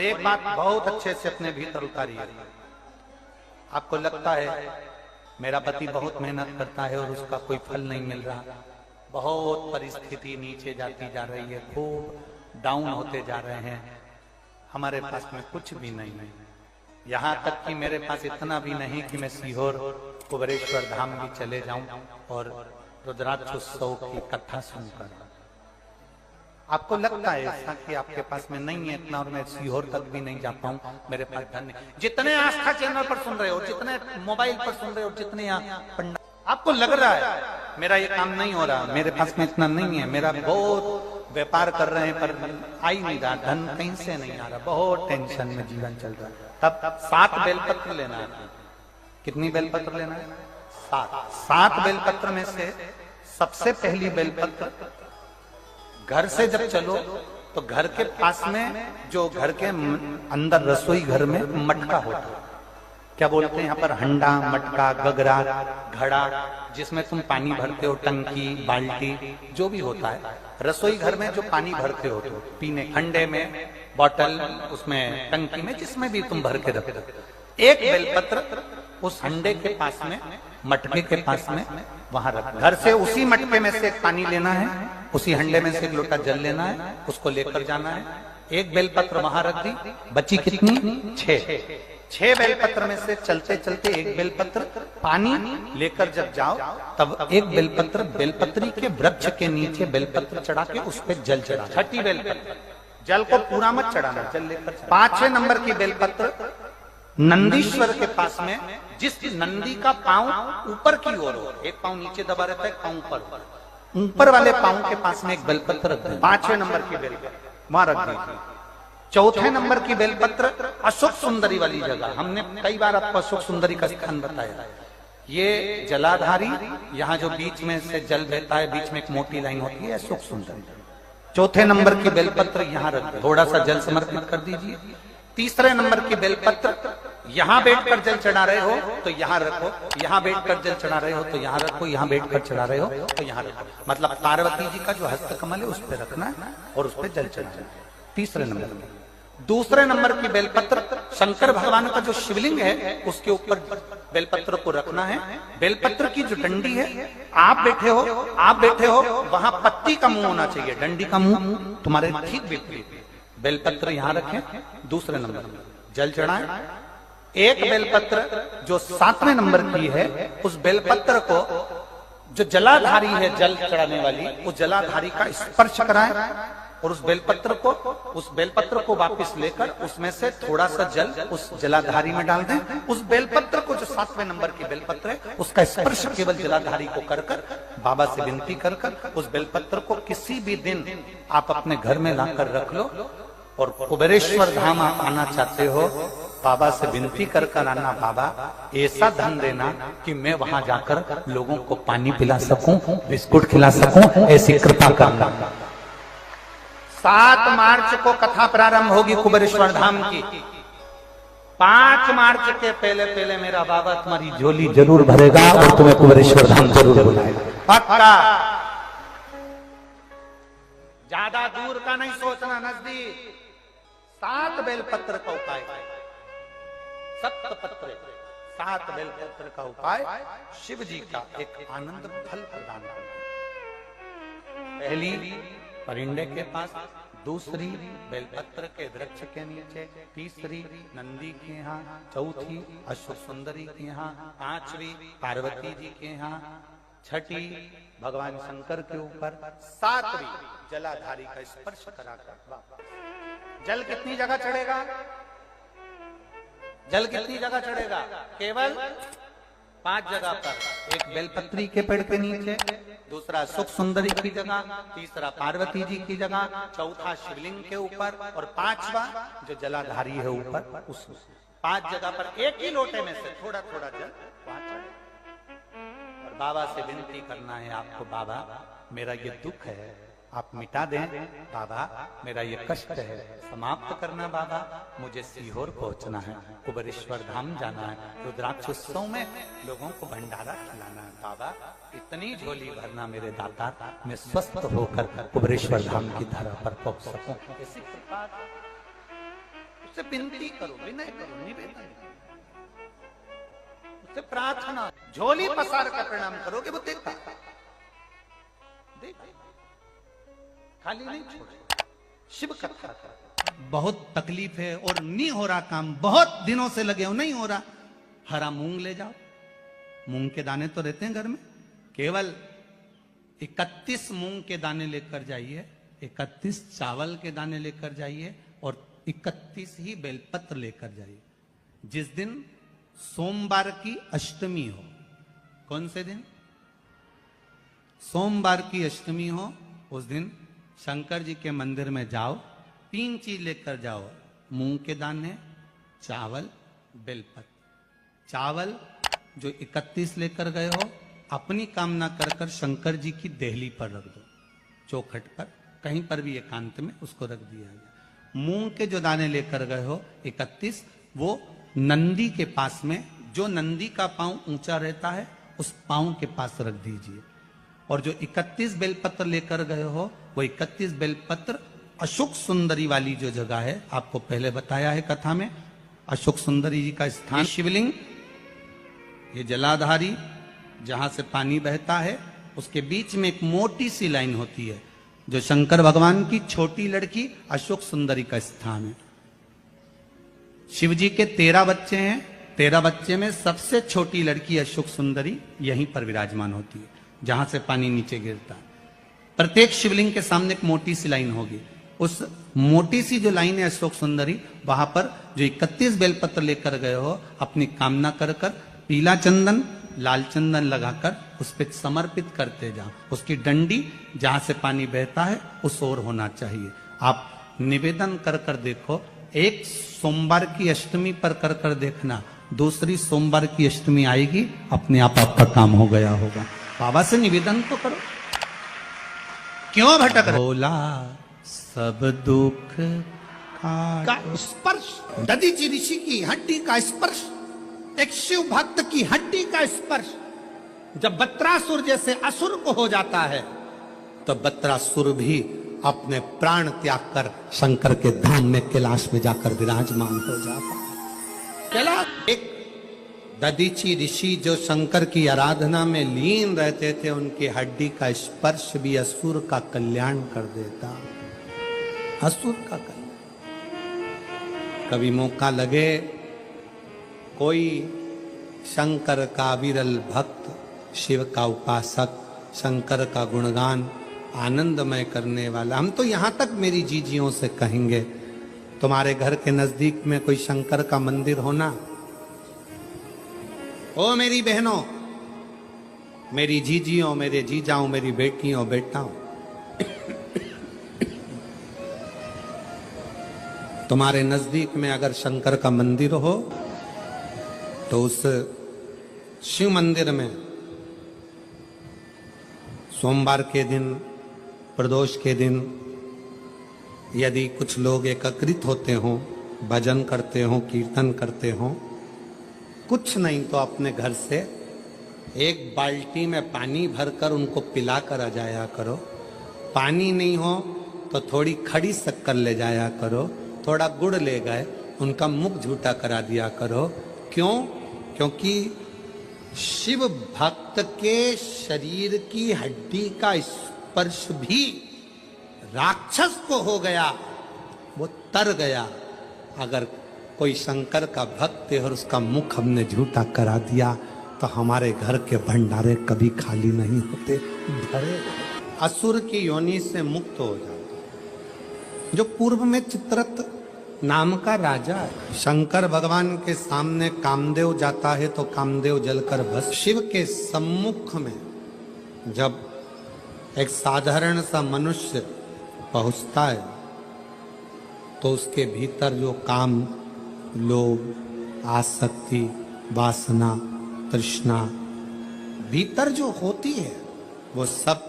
एक बात बहुत अच्छे से अपने भीतर उतारिए। आपको लगता है मेरा पति बहुत मेहनत करता है और उसका कोई फल नहीं मिल रहा, बहुत परिस्थिति नीचे जाती जा रही है, खूब डाउन होते जा रहे हैं, हमारे पास में कुछ भी नहीं है। यहाँ तक कि मेरे पास इतना भी नहीं कि मैं सीहोर कुबेरेश्वर धाम भी चले जाऊं और रुद्राक्षोत्सव की कथा सुनकर। आपको लगता है ऐसा कि आपके पास में नहीं है इतना और मैं सीहोर तक भी नहीं जा पाऊं, मेरे पास धन नहीं। जितने आस्था चैनल पर सुन रहे हो, जितने मोबाइल पर सुन रहे हो, जितने यहाँ पंडा, आपको लग रहा है मेरा ये काम नहीं हो रहा, मेरे पास में इतना नहीं है, मेरा बहुत व्यापार कर रहे हैं पर आ ही नहीं रहा, धन कहीं से नहीं आ रहा, बहुत टेंशन में जीवन चल रहा है। तब 7 बेलपत्र लेना है। कितनी बेलपत्र लेना है? 7 बेलपत्र में से सबसे पहली बेलपत्र, घर से जब चलो तो घर के पास में जो घर के अंदर रसोई घर में मटका होता है, क्या बोलते हैं यहाँ पर, हंडा, मटका, गगरा, घड़ा, जिसमें तुम पानी भरते हो, टंकी, बाल्टी, जो भी होता है रसोई घर में जो पानी भरते हो तो पीने, हंडे में, बॉटल, उसमें टंकी में, जिसमें भी तुम भर के रखते हो, एक बेलपत्र उस हंडे के पास में, मटके के पास में वहां रख। घर से उसी मटके में से एक पानी लेना है, उसी हंडे में से एक लोटा जल लेना है, उसको लेकर जाना है। एक बेलपत्र वहां रख दी, बची कितनी? 6 बेलपत्र में से चलते चलते एक बेलपत्र पानी लेकर जब जाओ तब एक बेलपत्र बेलपत्री के वृक्ष के नीचे बेलपत्र चढ़ा के उस पर जल चढ़ा। 6ठी बेलपत्र, जल को पूरा मत चढ़ाना, जल लेकर। 5वें नंबर की बेलपत्र नंदीश्वर के पास में, जिस नंदी का पांव ऊपर की ओर हो, एक पांव नीचे दबा रहता है, पांव ऊपर वाले पांव के पास में एक बेलपत्र रख दें। 5वें नंबर की बेलपत्र वहां रख दी। 4थे नंबर की बेलपत्र अशोक सुंदरी वाली जगह, हमने कई बार आपको अशोक सुंदरी का स्थान बताया। ये जलाधारी, यहाँ जो बीच में से जल बहता है, बीच में एक मोटी लाइन होती है, अशोक सुंदरी। 4थे नंबर की बेलपत्र यहाँ रख दे, थोड़ा सा जल समर्पित कर दीजिए। 3रे नंबर की बेलपत्र, यहाँ बैठकर जल चढ़ा रहे हो तो यहाँ रखो, यहाँ बैठकर जल चढ़ा रहे हो तो यहाँ रखो, यहाँ बैठकर चढ़ा रहे हो तो यहाँ रखो, मतलब पार्वती जी का जो हस्त कमल है उस पर रखना है और उस पर जल चढ़ाना। 3रे नंबर में। 2रे नंबर की बेलपत्र शंकर भगवान का जो शिवलिंग है उसके ऊपर बेलपत्र को रखना है। बेलपत्र की जो डंडी है, आप बैठे हो वहां पत्ती का मुंह होना चाहिए, डंडी का मुंह तुम्हारे ठीक विपरीत। बेलपत्र यहाँ रखें। 2रे नंबर में जल चढ़ाएं। एक बेलपत्र जो 7वें नंबर की है, उस बेलपत्र को जो जलाधारी है, जल चढ़ाने वाली, उस जलाधारी का स्पर्श कराएं और उस बेलपत्र को वापस लेकर उसमें से थोड़ा सा जल उस जलाधारी में डाल दें। उस बेलपत्र को जो 7वें नंबर की बेलपत्र है, उसका स्पर्श केवल जलाधारी को कर बाबा से विनती कर उस बेलपत्र को किसी भी दिन आप अपने घर में लाकर रख लो और कुबेरेश्वर धाम आप आना चाहते हो, बाबा से विनती कर आना, बाबा ऐसा धन देना कि मैं वहां जाकर लोगों को पानी पिला सकूं, बिस्कुट खिला सकूं, ऐसी कृपा करना। 7 मार्च को कथा प्रारंभ होगी कुबेरेश्वर धाम की। 5 मार्च के पहले मेरा बाबा तुम्हारी झोली जरूर भरेगा और तुम्हें कुबेरेश्वर धाम जरूर बुलाएगा, पक्का। ज्यादा दूर का नहीं सोचना, नजदीक। 7 बेलपत्र का उपाय, 7 बेलपत्र का उपाय शिव जी का एक आनंद फल प्रदान करना। पहली परिंडे के पास, 2री बेलपत्र के वृक्ष के नीचे, 3री नंदी के यहाँ, 4थी अशोक सुंदरी के यहाँ, 5वीं पार्वती जी के यहाँ, 6ठी भगवान शंकर के ऊपर, 7वीं जलाधारी का स्पर्श कराकर। जल कितनी जगह चढ़ेगा? जल कितनी जगह चढ़ेगा? केवल 5 जगह पर। एक बेलपत्री के पेड़ के नीचे, 2रा सुख सुंदरी की जगह, 3रा पार्वती जी की जगह, 4था शिवलिंग के ऊपर और 5वां जो जलाधारी है ऊपर, उस 5 जगह पर एक ही लोटे में से थोड़ा थोड़ा जल वहां चढ़े और बाबा से विनती करना है आपको, बाबा मेरा ये दुख है आप मिटा दें, बाबा मेरा ये कष्ट है समाप्त करना, बाबा मुझे सीहोर पहुंचना है, कुबेरेश्वर धाम जाना है, रुद्राक्षोत्सव में लोगों को भंडारा खिलाना है, बाबा इतनी झोली भरना मेरे दाता, मैं स्वस्थ होकर कुबेरेश्वर धाम की धरा पर पहुंच सकूं। उससे विनती करो, विनय करो, निवेदन, उससे प्रार्थना, झोली पसार कर प्रणाम करोगे वो देखता, खाली नहीं छोड़े। शिव कथा का बहुत तकलीफ है और नहीं हो रहा काम, बहुत दिनों से लगे हो, नहीं हो रहा, हरा मूंग ले जाओ। मूंग के दाने तो रहते हैं घर में, केवल 31 मूंग के दाने लेकर जाइए, 31 चावल के दाने लेकर जाइए और 31 ही बेलपत्र लेकर जाइए। जिस दिन सोमवार की अष्टमी हो, कौन से दिन? सोमवार की अष्टमी हो, उस दिन शंकर जी के मंदिर में जाओ, 3 चीज लेकर जाओ, मूंग के दाने, चावल, बेलपत्र। चावल जो 31 लेकर गए हो, अपनी कामना कर कर शंकर जी की देहली पर रख दो, चौखट पर, कहीं पर भी एकांत में उसको रख दिया गया। मूंग के जो दाने लेकर गए हो 31, वो नंदी के पास में, जो नंदी का पांव ऊंचा रहता है उस पांव के पास रख दीजिए। और जो 31 बेलपत्र लेकर गए हो, वो 31 बेलपत्र अशोक सुंदरी वाली जो जगह है, आपको पहले बताया है कथा में, अशोक सुंदरी जी का स्थान, शिवलिंग, ये जलाधारी जहां से पानी बहता है, उसके बीच में एक मोटी सी लाइन होती है, जो शंकर भगवान की छोटी लड़की अशोक सुंदरी का स्थान है। शिव जी के 13 बच्चे हैं, 13 बच्चे में सबसे छोटी लड़की अशोक सुंदरी यहीं पर विराजमान होती है, जहां से पानी नीचे गिरता है। प्रत्येक शिवलिंग के सामने एक मोटी सी लाइन होगी, उस मोटी सी जो लाइन है अशोक सुंदरी, वहां पर जो 31 बेलपत्र लेकर गए हो, अपनी कामना कर कर पीला चंदन, लाल चंदन लगाकर उस पर समर्पित करते जाओ। उसकी डंडी जहां से पानी बहता है उस ओर होना चाहिए। आप निवेदन कर कर देखो, एक सोमवार की अष्टमी पर कर कर देखना, दूसरी सोमवार की अष्टमी आएगी, अपने आप आपका काम हो गया होगा। बाबा से निवेदन तो करो, क्यों भटक रहे? बोला सब दुख का स्पर्श, दधीचि ऋषि की हड्डी का स्पर्श, एक शिव भक्त की हड्डी का स्पर्श जब बत्रासुर जैसे असुर को हो जाता है, तो बत्रासुर भी अपने प्राण त्याग कर शंकर के धाम में कैलाश में जाकर विराजमान हो जाता है। कैलाश, एक दधीचि ऋषि जो शंकर की आराधना में लीन रहते थे, उनकी हड्डी का स्पर्श भी असुर का कल्याण कर देता, असुर का कल्याण। कभी मौका लगे, कोई शंकर का विरल भक्त, शिव का उपासक, शंकर का गुणगान आनंदमय करने वाला, हम तो यहां तक मेरी जीजियों से कहेंगे, तुम्हारे घर के नजदीक में कोई शंकर का मंदिर होना, ओ मेरी बहनों, मेरी जीजियों, मेरे जीजाओं, मेरी बेटियों, बेटाओं, तुम्हारे नजदीक में अगर शंकर का मंदिर हो, तो उस शिव मंदिर में सोमवार के दिन, प्रदोष के दिन, यदि कुछ लोग एकत्रित होते हों, भजन करते हों, कीर्तन करते हों, कुछ नहीं तो अपने घर से एक बाल्टी में पानी भरकर उनको पिला कर आ जाया करो। पानी नहीं हो तो थोड़ी खड़ी शक्कर ले जाया करो, थोड़ा गुड़ ले गए, उनका मुख झूठा करा दिया करो। क्यों? क्योंकि शिव भक्त के शरीर की हड्डी का स्पर्श भी राक्षस को हो गया, वो तर गया। अगर कोई शंकर का भक्त है और उसका मुख हमने झूठा करा दिया, तो हमारे घर के भंडारे कभी खाली नहीं होते, भरे। असुर की योनि से मुक्त हो जाता। जो पूर्व में चित्ररथ नाम का राजा है, शंकर भगवान के सामने कामदेव जाता है तो कामदेव जलकर भस्म। शिव के सम्मुख में जब एक साधारण सा मनुष्य पहुंचता है, तो उसके भीतर जो काम, लोभ, आसक्ति, वासना, तृष्णा भीतर जो होती है, वो सब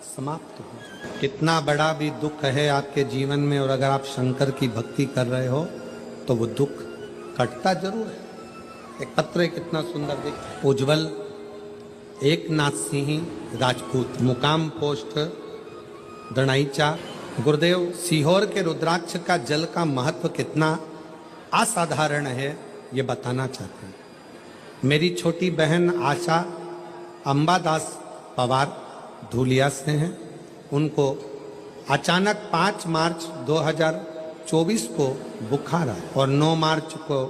समाप्त हो जाए। कितना बड़ा भी दुख है आपके जीवन में, और अगर आप शंकर की भक्ति कर रहे हो तो वो दुख कटता जरूर है। एक पत्र है, कितना सुंदर देख, उज्जवल एकनाथ सिंह राजपूत, मुकाम पोस्ट दणाईचा, गुरुदेव। सीहोर के रुद्राक्ष का जल का महत्व कितना, असाधारण है, ये बताना चाहते हैं। मेरी छोटी बहन आशा अंबादास पवार धूलिया से हैं। उनको अचानक 5 मार्च 2024 को बुखार आया और 9 मार्च को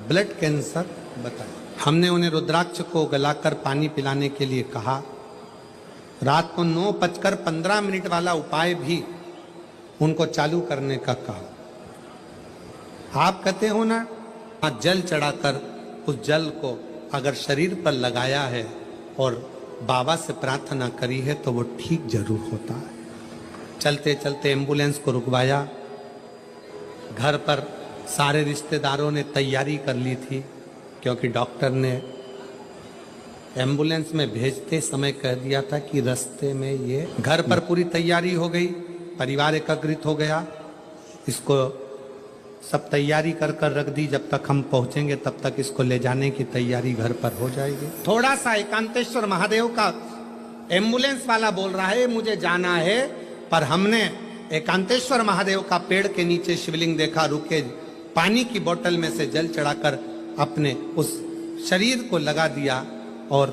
ब्लड कैंसर बताया। हमने उन्हें रुद्राक्ष को गलाकर पानी पिलाने के लिए कहा। रात को 9:15 वाला उपाय भी उनको चालू करने का कहा। आप कहते हो ना, जल चढ़ाकर उस जल को अगर शरीर पर लगाया है और बाबा से प्रार्थना करी है तो वो ठीक जरूर होता है। चलते चलते एम्बुलेंस को रुकवाया। घर पर सारे रिश्तेदारों ने तैयारी कर ली थी, क्योंकि डॉक्टर ने एम्बुलेंस में भेजते समय कह दिया था कि रास्ते में ये। घर पर पूरी तैयारी हो गई, परिवार एकत्रित हो गया, इसको सब तैयारी कर कर रख दी। जब तक हम पहुंचेंगे तब तक इसको ले जाने की तैयारी घर पर हो जाएगी। थोड़ा सा एकांतेश्वर महादेव का एम्बुलेंस वाला बोल रहा है मुझे जाना है, पर हमने एकांतेश्वर महादेव का पेड़ के नीचे शिवलिंग देखा, रुके, पानी की बोतल में से जल चढ़ाकर अपने उस शरीर को लगा दिया। और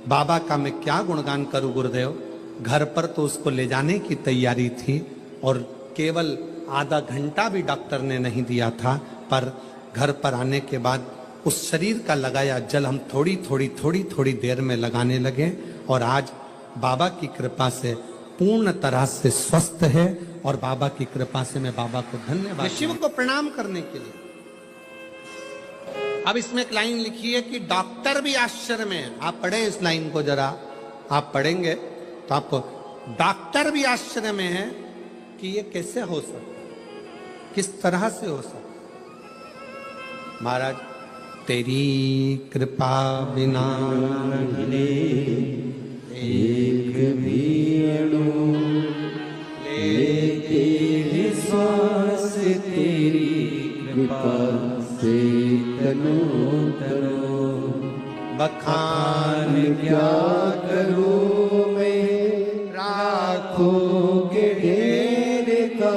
बाबा का मैं क्या गुणगान करूं गुरुदेव, घर पर तो उसको ले जाने की तैयारी थी और केवल आधा घंटा भी डॉक्टर ने नहीं दिया था, पर घर पर आने के बाद उस शरीर का लगाया जल हम थोड़ी देर में लगाने लगे और आज बाबा की कृपा से पूर्ण तरह से स्वस्थ है। और बाबा की कृपा से मैं बाबा को धन्यवाद, शिव को प्रणाम करने के लिए। अब इसमें एक लाइन लिखी है कि डॉक्टर भी आश्चर्य में है। आप पढ़े इस लाइन को जरा, आप पढ़ेंगे तो आपको, डॉक्टर भी आश्चर्य में है कि ये कैसे हो सकता, किस तरह से हो सकता। महाराज तेरी कृपा बिना एक भी अणु लेते श्वास तेरी कृपा से तनो तनो। बखान क्या करूं मैं राखों के ढेर का,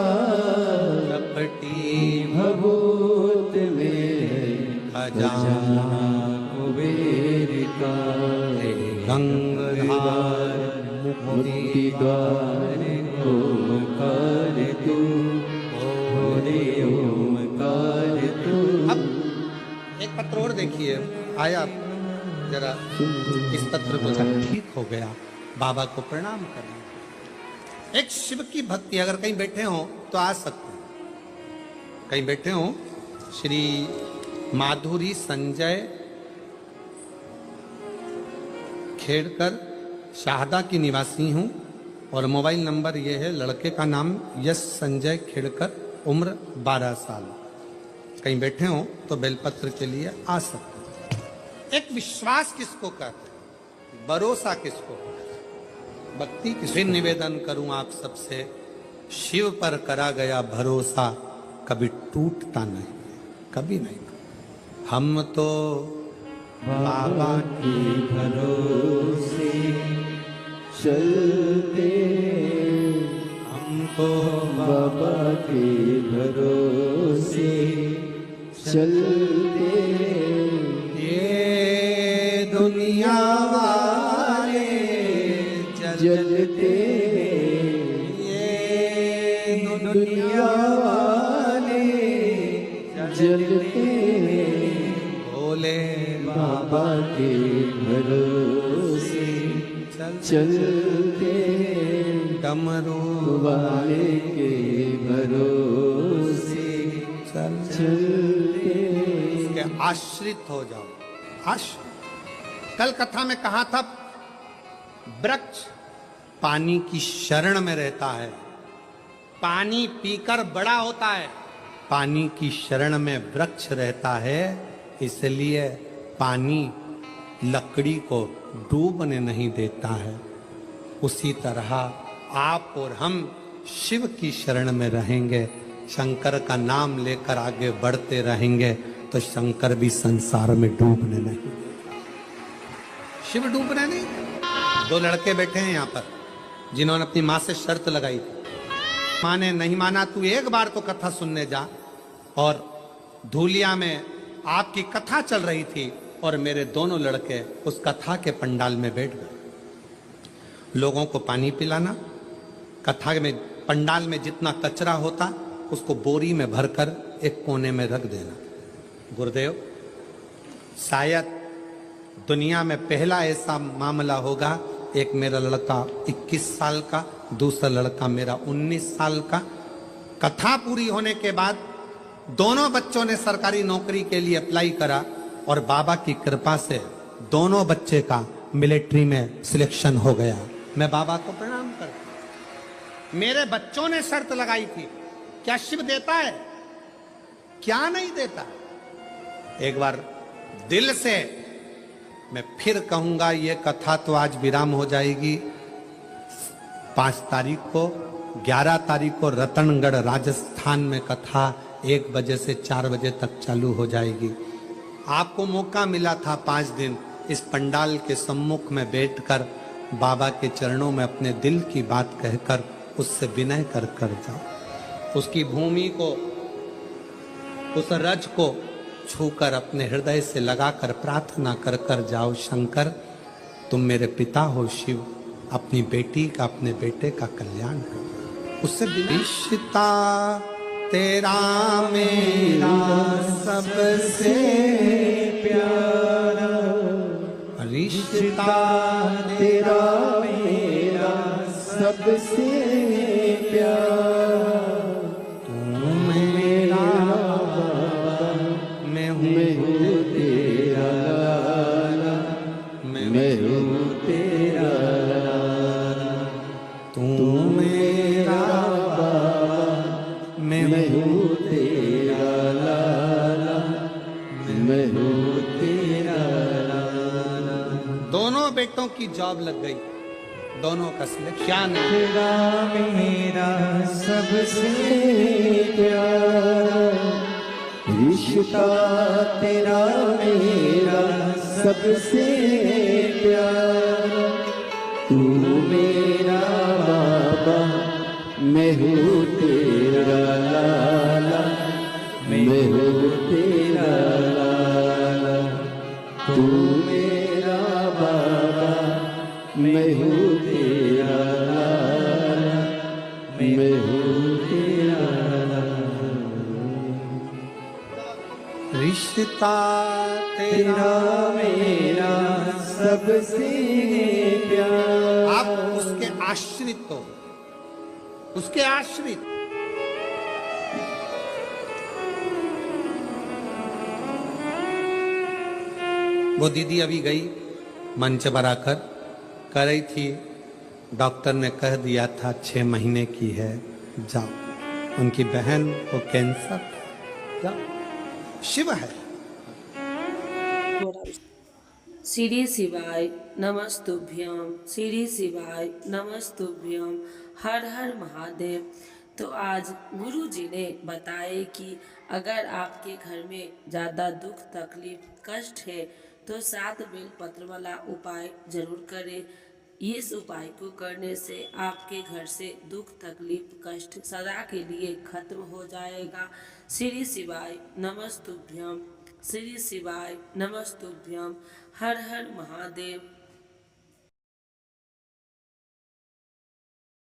भभूत में खजाना कुबेर का। गंगाधार मुक्ति द्वार ओंकार तू, भोले ओंकार तू। अब एक पत्र और देखिए, आया जरा इस पत्र को, ठीक हो गया, बाबा को प्रणाम करना। एक शिव की भक्ति, अगर कहीं बैठे हो तो आ सकते हैं, कहीं बैठे हो। श्री माधुरी संजय खेड़कर, शाहदा की निवासी हूं और मोबाइल नंबर ये है, लड़के का नाम यश संजय खेड़कर, उम्र 12 साल। कहीं बैठे हो तो बेलपत्र के लिए आ सकते हैं। एक विश्वास किसको कहते हैं, भरोसा किसको कहते हैं, भक्ति किसको। फिर निवेदन करूं आप सबसे, शिव पर करा गया भरोसा कभी टूटता नहीं, कभी नहीं। हम तो बाबा के भरोसे चलते, हम तो बाबा के भरोसे चलते। ये दुनिया वाले जलते, ये दुनिया जलते, भोले बाबा के भरोसे चलते, डमरू वाले के भरोसे चलते। इसके आश्रित हो जाओ, आश्रित। कल कथा में कहा था, वृक्ष पानी की शरण में रहता है, पानी पीकर बड़ा होता है। पानी की शरण में वृक्ष रहता है, इसलिए पानी लकड़ी को डूबने नहीं देता है। उसी तरह आप और हम शिव की शरण में रहेंगे, शंकर का नाम लेकर आगे बढ़ते रहेंगे, तो शंकर भी संसार में डूबने नहीं, शिव डूबने नहीं। 2 लड़के बैठे हैं यहाँ पर जिन्होंने अपनी माँ से शर्त लगाई थी, माँ ने नहीं माना, तू एक बार तो कथा सुनने जा। और धूलिया में आपकी कथा चल रही थी और मेरे दोनों लड़के उस कथा के पंडाल में बैठ गए। लोगों को पानी पिलाना, कथा में पंडाल में जितना कचरा होता उसको बोरी में भरकर एक कोने में रख देना। गुरुदेव, शायद दुनिया में पहला ऐसा मामला होगा, एक मेरा लड़का 21 साल का, दूसरा लड़का मेरा 19 साल का। कथा पूरी होने के बाद दोनों बच्चों ने सरकारी नौकरी के लिए अप्लाई करा और बाबा की कृपा से दोनों बच्चे का मिलिट्री में सिलेक्शन हो गया। मैं बाबा को प्रणाम करता हूं। मेरे बच्चों ने शर्त लगाई थी, क्या शिव देता है, क्या नहीं देता। एक बार दिल से मैं फिर कहूंगा, ये कथा तो आज विराम हो जाएगी। 5 तारीख को, 11 तारीख को रतनगढ़ राजस्थान में कथा 1 बजे से 4 बजे तक चालू हो जाएगी। आपको मौका मिला था 5 दिन इस पंडाल के सम्मुख में बैठकर बाबा के चरणों में अपने दिल की बात कहकर उससे विनय कर जाओ। उसकी भूमि को, उस रज को छूकर अपने हृदय से लगाकर प्रार्थना कर कर जाओ, शंकर तुम मेरे पिता हो शिव, अपनी बेटी का, अपने बेटे का कल्याण करो। उससे रिश्ता तेरा मेरा सबसे प्यारा, रिश्ता तेरा मेरा सबसे प्यारा, तू मेरा मैं हूँ तेरा लाला, मैं हूँ तेरा लाला, तू मेरा बाबा, मैं हूँ तेरा लाला, मैं हूँ तेरा लाला। दोनों बेटों की जॉब लग गई, दोनों का सिलेक्शन। तेरा मेरा सबसे प्यारा, रिश्ता तेरा मेरा सबसे प्यारा, तू मेरा बाबा, मैं हूँ तेरा लाला, मैं हूँ तेरा लाला, तू मेरा बाबा, मैं हूँ तेरा लाला, मैं हूँ तेरा लाला। रिश्ता तेरा मेरा सबसे प्यारा। आप उसके आश्रित हो, उसके आश्रित। वो दीदी अभी गई मंच बनाकर, कह रही थी डॉक्टर ने कह दिया था 6 महीने की है, जाओ। उनकी बहन को कैंसर, जाओ, शिव है। श्री शिवाय नमस्तुभ्यम, श्री शिवाय नमस्तुभ्यम, हर हर महादेव। तो आज गुरु जी ने बताए कि अगर आपके घर में ज़्यादा दुख तकलीफ कष्ट है तो 7 बेल पत्र वाला उपाय जरूर करें। इस उपाय को करने से आपके घर से दुख तकलीफ कष्ट सदा के लिए खत्म हो जाएगा। श्री शिवाय नमस्तुभ्यम, श्री शिवाय नमस्तुभ्यम, हर हर महादेव।